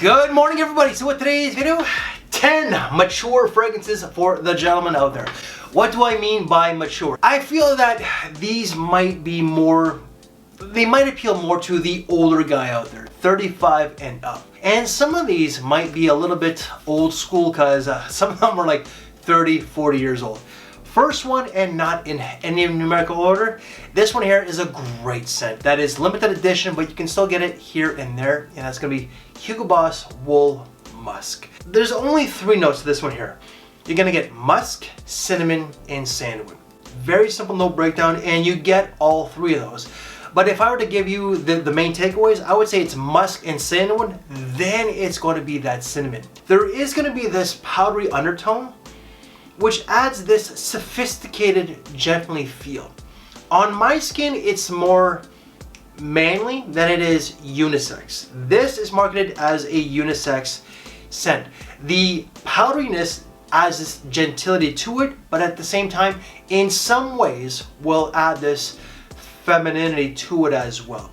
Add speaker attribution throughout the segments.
Speaker 1: Good morning, everybody. So with today's video, 10 mature fragrances for the gentleman out there. What do I mean by mature? I feel that these might be more, they might appeal more to the older guy out there, 35 and up. And some of these might be a little bit old school because some of them are like 30, 40 years old. First one, and not in any numerical order, this one here is a great scent. That is limited edition, but you can still get it here and there, and that's gonna be Hugo Boss Wool Musk. There's only 3 notes to this one here. You're gonna get musk, cinnamon, and sandalwood. Very simple note breakdown, and you get all 3 of those. But if I were to give you the main takeaways, I would say it's musk and sandalwood, then it's going to be that cinnamon. There is going to be this powdery undertone, which adds this sophisticated, gently feel. On my skin, it's more manly than it is unisex. This is marketed as a unisex scent. The powderiness adds this gentility to it, but at the same time, in some ways, will add this femininity to it as well.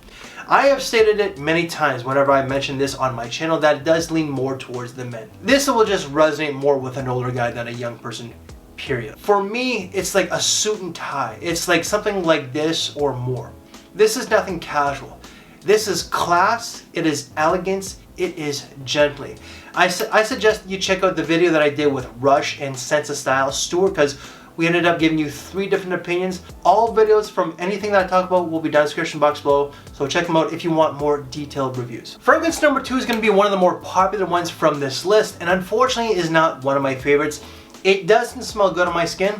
Speaker 1: I have stated it many times whenever I mention this on my channel that it does lean more towards the men. This will just resonate more with an older guy than a young person, period. For me, it's like a suit and tie. It's like something like this or more. This is nothing casual. This is class, it is elegance, it is gently. I suggest you check out the video that I did with Rush and Sense of Style Stuart, because we ended up giving you 3 different opinions. All videos from anything that I talk about will be down in the description box below, so check them out if you want more detailed reviews. Fragrance number 2 is going to be one of the more popular ones from this list, and unfortunately is not one of my favorites. It doesn't smell good on my skin.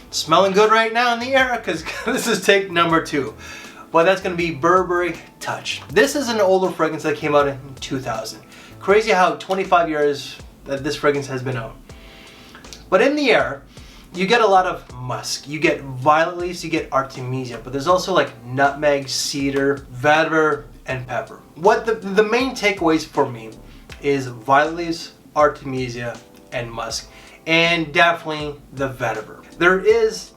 Speaker 1: It's smelling good right now in the air because this is take number 2. But that's going to be Burberry Touch. This is an older fragrance that came out in 2000. Crazy how 25 years that this fragrance has been out. But in the air, you get a lot of musk, you get violet leaves, you get artemisia, but there's also like nutmeg, cedar, vetiver, and pepper. What the main takeaways for me is violet leaves, artemisia, and musk, and definitely the vetiver. There is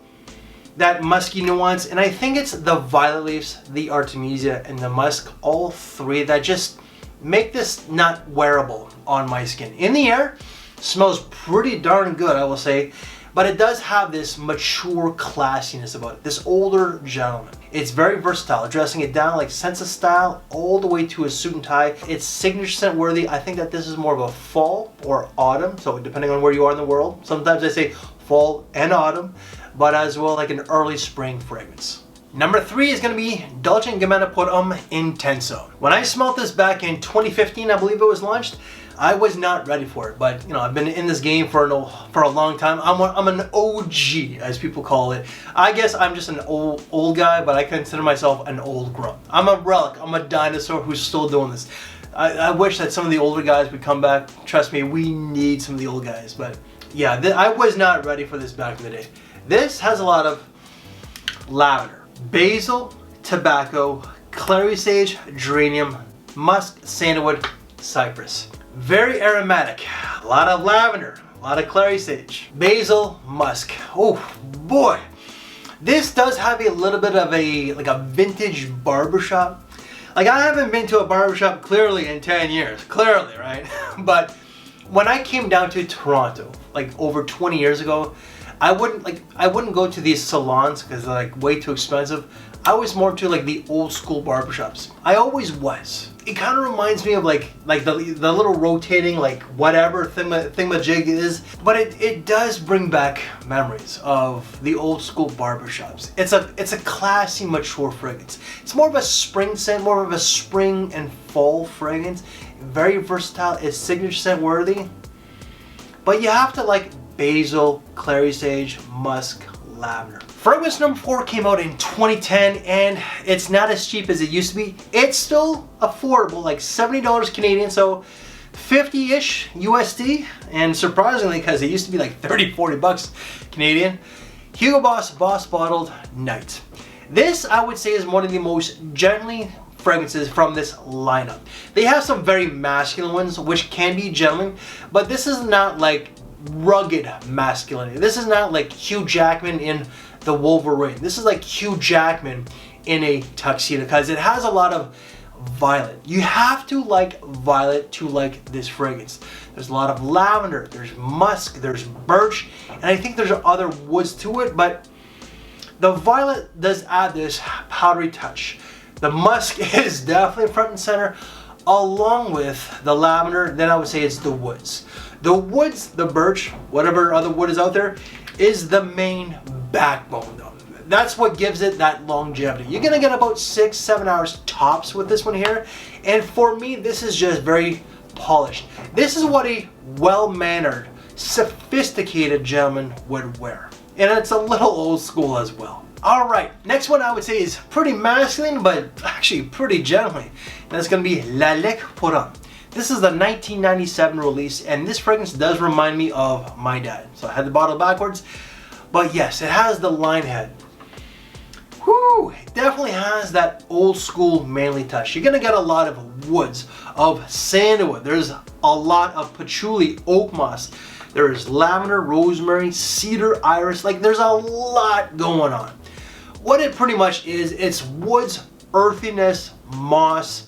Speaker 1: that musky nuance, and I think it's the violet leaves, the artemisia, and the musk, all 3 that just make this not wearable on my skin. In the air, smells pretty darn good, I will say. But it does have this mature classiness about it, this older gentleman. It's very versatile, dressing it down like Sense of Style all the way to a suit and tie. It's signature scent worthy. I think that this is more of a fall or autumn, so depending on where you are in the world. Sometimes I say fall and autumn, but as well like an early spring fragrance. Number 3 is going to be Dolce Gabbana por homme intenso. When I smelled this back in 2015, I believe it was launched, I was not ready for it, but you know, I've been in this game for a long time. I'm an OG, as people call it. I guess I'm just an old guy, but I consider myself an old grump. I'm a relic. I'm a dinosaur who's still doing this. I wish that some of the older guys would come back. Trust me, we need some of the old guys. But yeah, I was not ready for this back in the day. This has a lot of lavender, basil, tobacco, clary sage, geranium, musk, sandalwood, cypress. Very aromatic, a lot of lavender, a lot of clary sage, basil, musk. Oh boy, this does have a little bit of a vintage barbershop. Like, I haven't been to a barbershop clearly in 10 years, clearly, right? But when I came down to Toronto, like over 20 years ago, I wouldn't go to these salons because they're like way too expensive. I was more to like the old school barbershops. I always was. It kind of reminds me of like the little rotating like whatever thingamajig is, but it does bring back memories of the old school barbershops. It's a classy, mature fragrance. It's more of a spring scent, more of a spring and fall fragrance. Very versatile. It's signature scent worthy, but you have to like basil, clary sage, musk, lavender. Fragrance number 4 came out in 2010, and it's not as cheap as it used to be. It's still affordable, like $70 Canadian, so 50-ish USD, and surprisingly, because it used to be like 30-40 bucks Canadian, Hugo Boss Boss Bottled Night. This, I would say, is one of the most gently fragrances from this lineup. They have some very masculine ones, which can be gentleman, but this is not like rugged masculinity. This is not like Hugh Jackman in The Wolverine. This is like Hugh Jackman in a tuxedo because it has a lot of violet. You have to like violet to like this fragrance. There's a lot of lavender, there's musk, there's birch, and I think there's other woods to it, but the violet does add this powdery touch. The musk is definitely front and center, along with the lavender. Then I would say it's the woods. The woods, the birch, whatever other wood is out there, is the main backbone though. That's what gives it that longevity. You're gonna get about 6-7 hours tops with this one here. And for me, this is just very polished. This is what a well-mannered, sophisticated gentleman would wear. And it's a little old school as well. All right, next one I would say is pretty masculine, but actually pretty gentlemanly. And that's gonna be Lalique pour homme. This is the 1997 release, and this fragrance does remind me of my dad. So I had the bottle backwards, but yes, it has the line head. Whew, it definitely has that old school manly touch. You're gonna get a lot of woods, of sandalwood. There's a lot of patchouli, oak moss. There's lavender, rosemary, cedar, iris. Like there's a lot going on. What it pretty much is, it's woods, earthiness, moss,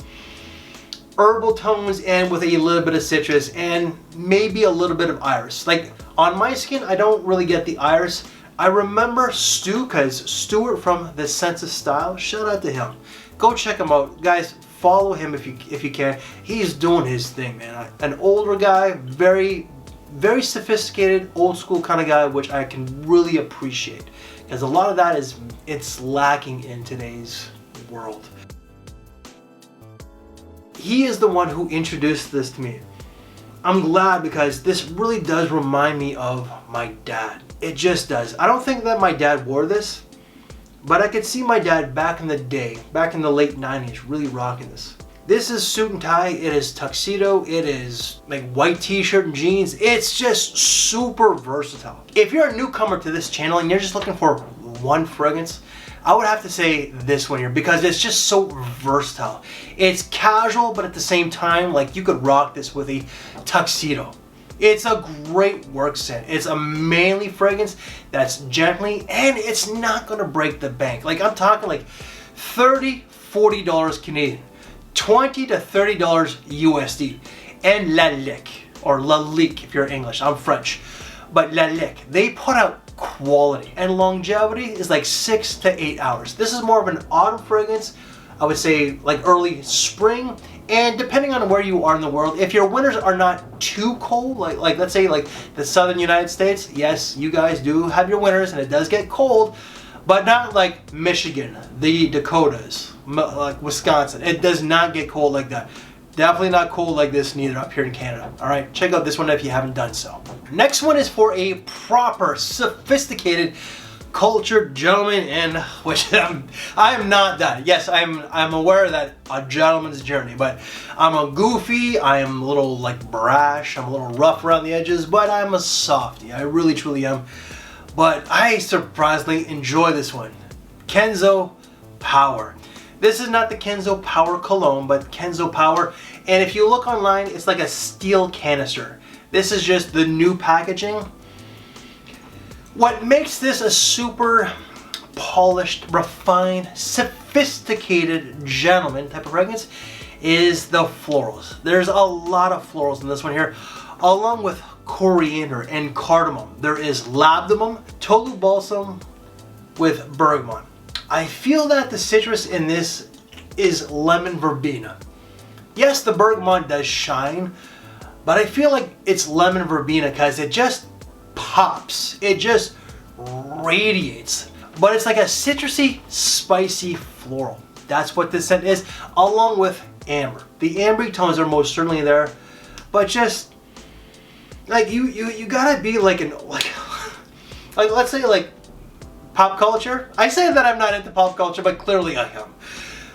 Speaker 1: herbal tones, and with a little bit of citrus and maybe a little bit of iris. Like on my skin, I don't really get the iris. I remember Stu, because Stuart from The Sense of Style, shout out to him. Go check him out. Guys, follow him if you can. He's doing his thing, man. An older guy, very sophisticated, old school kind of guy, which I can really appreciate. Because a lot of that it's lacking in today's world. He is the one who introduced this to me. I'm glad, because this really does remind me of my dad. It just does. I don't think that my dad wore this, but I could see my dad back in the day, back in the late 90s, really rocking this. This is suit and tie, it is tuxedo, it is like white t-shirt and jeans. It's just super versatile. If you're a newcomer to this channel and you're just looking for one fragrance, I would have to say this one here, because it's just so versatile. It's casual, but at the same time, like you could rock this with a tuxedo. It's a great work scent. It's a manly fragrance that's gently, and it's not gonna break the bank. Like I'm talking like $30, $40 Canadian, $20 to $30 USD. And Lalique, or Lalique if you're English, I'm French. But Lalique, they put out quality, and longevity is like 6 to 8 hours. This is more of an autumn fragrance, I would say like early spring, and depending on where you are in the world, if your winters are not too cold, like let's say like the southern United States, yes, you guys do have your winters and it does get cold, but not like Michigan, the Dakotas, like Wisconsin. It does not get cold like that. Definitely not cold like this neither up here in Canada. All right, check out this one if you haven't done so. Next one is for a proper, sophisticated, cultured gentleman, and which I'm not that. Yes, I'm aware that a gentleman's journey, but I'm a goofy, I am a little like brash, I'm a little rough around the edges, but I'm a softie. I really truly am. But I surprisingly enjoy this one. Kenzo Power. This is not the Kenzo Power cologne, but Kenzo Power. And if you look online, it's like a steel canister. This is just the new packaging. What makes this a super polished, refined, sophisticated gentleman type of fragrance is the florals. There's a lot of florals in this one here, along with coriander and cardamom. There is labdanum, tolu balsam with bergamot. I feel that the citrus in this is lemon verbena. Yes, the bergamot does shine, but I feel like it's lemon verbena because it just pops. It just radiates. But it's like a citrusy, spicy floral. That's what this scent is, along with amber. The amber tones are most certainly there, but just like you gotta be like like let's say like pop culture. I say that I'm not into pop culture, but clearly I am.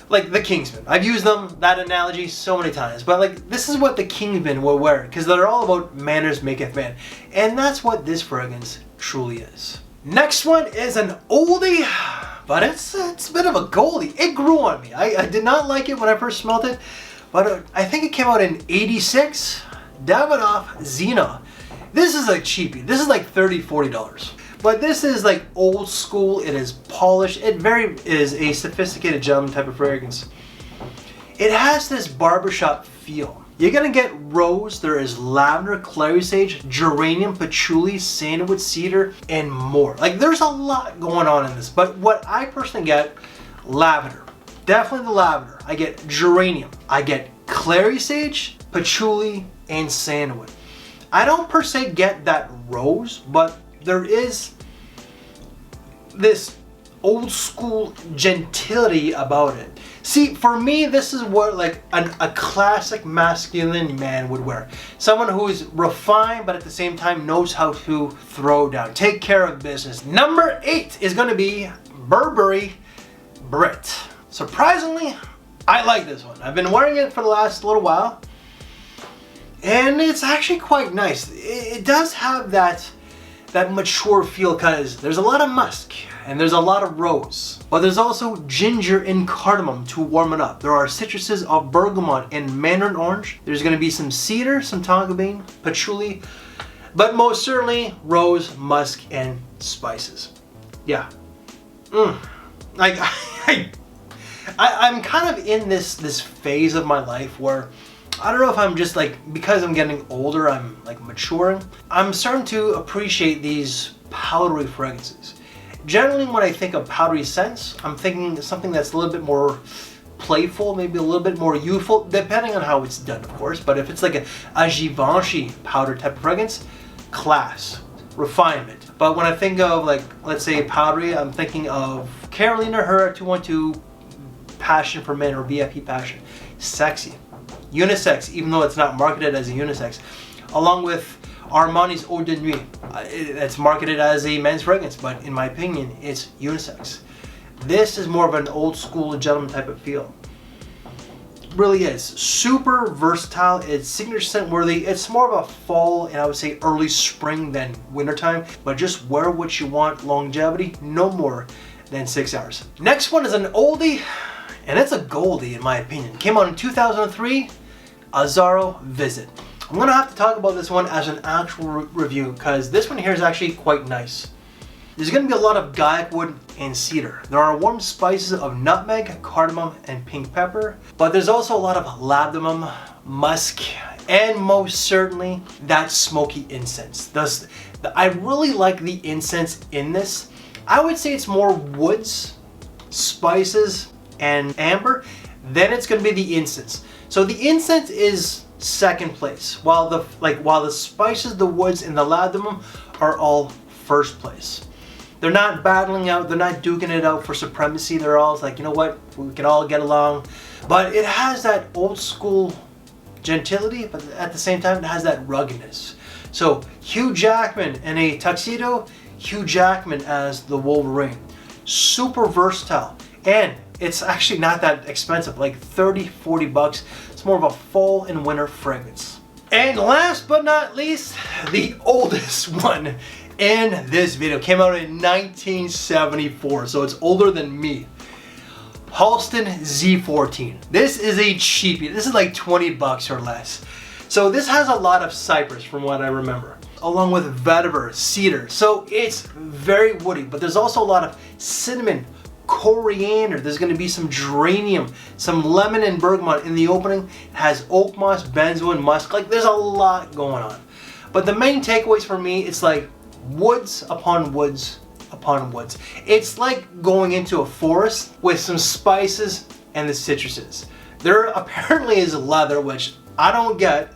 Speaker 1: Like the Kingsmen. I've used that analogy so many times, but like this is what the Kingsmen will wear, because they're all about manners maketh man. And that's what this fragrance truly is. Next one is an oldie, but it's a bit of a goldie. It grew on me. I did not like it when I first smelled it, but I think it came out in '86. Davidoff Zino. This is a cheapie. This is like $30, $40. But this is like old school. It is polished. It is a sophisticated gentleman type of fragrance. It has this barbershop feel. You're gonna get rose, there is lavender, clary sage, geranium, patchouli, sandalwood, cedar, and more. Like there's a lot going on in this, but what I personally get, lavender. Definitely the lavender. I get geranium. I get clary sage, patchouli, and sandalwood. I don't per se get that rose, but there is this old school gentility about it. See, for me, this is what like a classic masculine man would wear. Someone who is refined, but at the same time knows how to throw down, take care of business. Number 8 is going to be Burberry Brit. Surprisingly, I like this one. I've been wearing it for the last little while, and it's actually quite nice. It does have that mature feel because there's a lot of musk and there's a lot of rose, but there's also ginger and cardamom to warm it up. There are citruses of bergamot and mandarin orange. There's going to be some cedar, some tonka bean, patchouli, but most certainly rose, musk, and spices. Yeah. I'm kind of in this phase of my life where I don't know if I'm just like, because I'm getting older, I'm like maturing. I'm starting to appreciate these powdery fragrances. Generally, when I think of powdery scents, I'm thinking something that's a little bit more playful, maybe a little bit more youthful, depending on how it's done, of course. But if it's like a Givenchy powder type of fragrance, class, refinement. But when I think of like, let's say powdery, I'm thinking of Carolina Herrera 212 Passion for Men or VIP Passion. Sexy. Unisex, even though it's not marketed as a unisex. Along with Armani's Eau de Nuit. It's marketed as a men's fragrance, but in my opinion, it's unisex. This is more of an old school gentleman type of feel. Really is. Super versatile. It's signature scent worthy. It's more of a fall and I would say early spring than wintertime, but just wear what you want. Longevity, no more than 6 hours. Next one is an oldie, and it's a goldie in my opinion. Came out in 2003, Azzaro Visit. I'm gonna have to talk about this one as an actual review because this one here is actually quite nice. There's gonna be a lot of guaiac wood and cedar. There are warm spices of nutmeg, cardamom, and pink pepper, but there's also a lot of ladamum, musk, and most certainly that smoky incense. I really like the incense in this. I would say it's more woods, spices, and amber. Then it's gonna be the incense. So the incense is second place, while the spices, the woods, and the ladamum are all first place. They're not battling out, they're not duking it out for supremacy. They're all like, you know what, we can all get along. But it has that old school gentility, but at the same time it has that ruggedness. So Hugh Jackman in a tuxedo, Hugh Jackman as the Wolverine. Super versatile, and it's actually not that expensive, like 30-40 bucks. It's more of a fall and winter fragrance. And last but not least, the oldest one in this video. Came out in 1974, so it's older than me. Halston Z14. This is a cheapie. This is like 20 bucks or less. So this has a lot of cypress from what I remember, along with vetiver, cedar. So it's very woody, but there's also a lot of cinnamon, coriander. There's going to be some geranium, some lemon and bergamot in the opening. It has oak moss, benzoin, musk. Like there's a lot going on. But the main takeaways for me, it's like woods upon woods upon woods. It's like going into a forest with some spices and the citruses. There apparently is leather, which I don't get,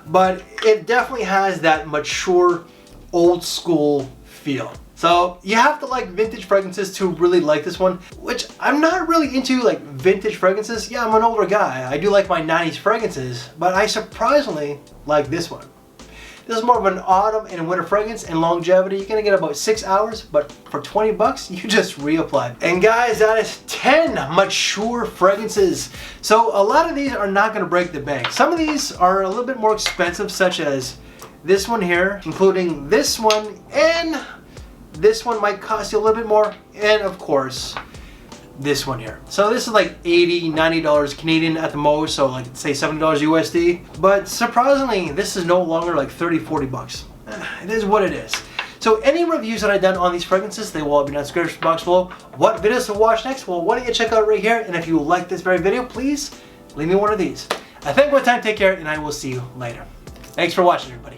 Speaker 1: but it definitely has that mature, old school feel. So you have to like vintage fragrances to really like this one, which I'm not really into like vintage fragrances. Yeah, I'm an older guy. I do like my 90s fragrances, but I surprisingly like this one. This is more of an autumn and winter fragrance, and longevity, you're gonna get about 6 hours, but for 20 bucks, you just reapply. And guys, that is 10 mature fragrances. So a lot of these are not gonna break the bank. Some of these are a little bit more expensive, such as this one here, including this one, and this one might cost you a little bit more, and of course, this one here. So this is like $80, $90 Canadian at the most, so like say $70 USD. But surprisingly, this is no longer like 30, 40 bucks. It is what it is. So any reviews that I've done on these fragrances, they will all be in the description box below. What videos to watch next? Well, why don't you check out right here, and if you like this very video, please leave me one of these. I thank you for your time, take care, and I will see you later. Thanks for watching, everybody.